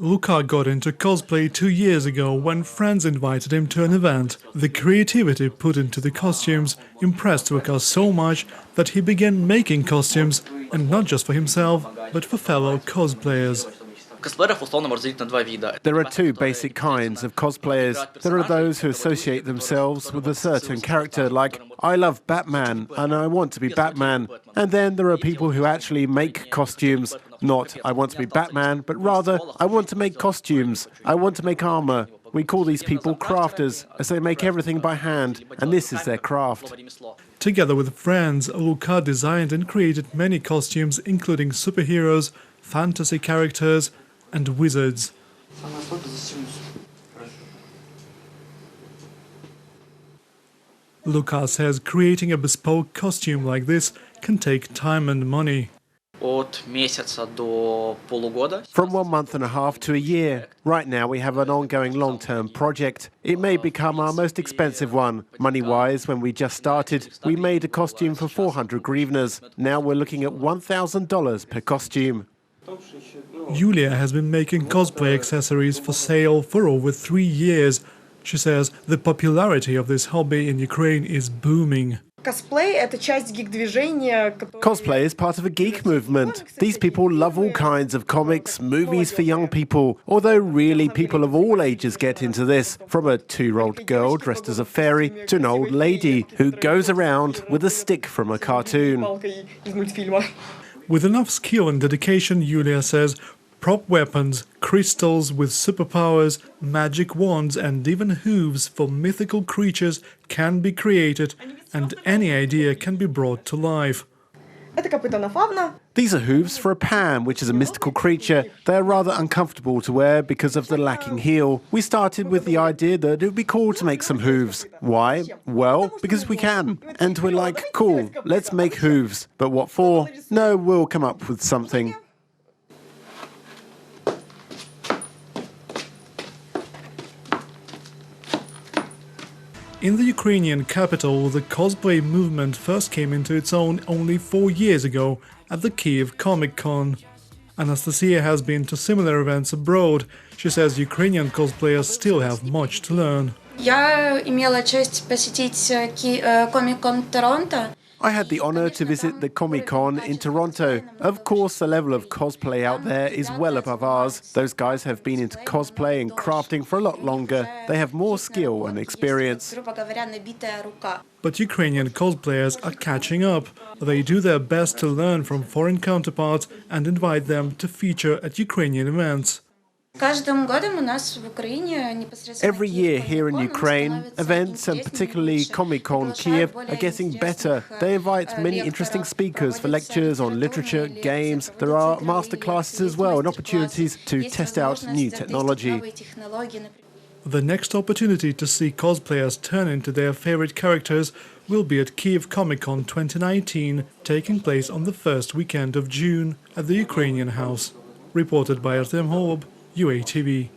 Luka got into cosplay 2 years ago when friends invited him to an event. The creativity put into the costumes impressed Luka so much that he began making costumes, and not just for himself, but for fellow cosplayers. There are two basic kinds of cosplayers. There are those who associate themselves with a certain character, like, I love Batman and I want to be Batman. And then there are people who actually make costumes. Not, I want to be Batman, but rather, I want to make costumes. I want to make armor. We call these people crafters, as they make everything by hand, and this is their craft. Together with friends, Luka designed and created many costumes, including superheroes, fantasy characters, and wizards. Luka says creating a bespoke costume like this can take time and money. From 1.5 months to a year. Right now we have an ongoing long-term project. It may become our most expensive one. Money-wise, when we just started, we made a costume for 400 hryvnias. Now we're looking at $1,000 per costume. Yulia has been making cosplay accessories for sale for over 3 years. She says the popularity of this hobby in Ukraine is booming. Cosplay is part of a geek movement. These people love all kinds of comics, movies for young people, although really people of all ages get into this, from a 2-year-old girl dressed as a fairy to an old lady who goes around with a stick from a cartoon. With enough skill and dedication, Yulia says, prop weapons, crystals with superpowers, magic wands and even hooves for mythical creatures can be created, and any idea can be brought to life. These are hooves for a pan, which is a mystical creature. They are rather uncomfortable to wear because of the lacking heel. We started with the idea that it would be cool to make some hooves. Why? Well, because we can. And we're like, cool, let's make hooves. But what for? No, we'll come up with something. In the Ukrainian capital, the cosplay movement first came into its own only 4 years ago at the Kyiv Comic-Con. Anastasia has been to similar events abroad. She says Ukrainian cosplayers still have much to learn. Я имела честь посетить Comic-Con Toronto. I had the honor to visit the Comic-Con in Toronto. Of course, the level of cosplay out there is well above ours. Those guys have been into cosplay and crafting for a lot longer. They have more skill and experience. But Ukrainian cosplayers are catching up. They do their best to learn from foreign counterparts and invite them to feature at Ukrainian events. Every year here in Ukraine, events and particularly Comic-Con Kyiv are getting better. They invite many interesting speakers for lectures on literature, games. There are masterclasses as well and opportunities to test out new technology. The next opportunity to see cosplayers turn into their favorite characters will be at Kyiv Comic-Con 2019, taking place on the first weekend of June at the Ukrainian House. Reported by Artem Holub, UATV.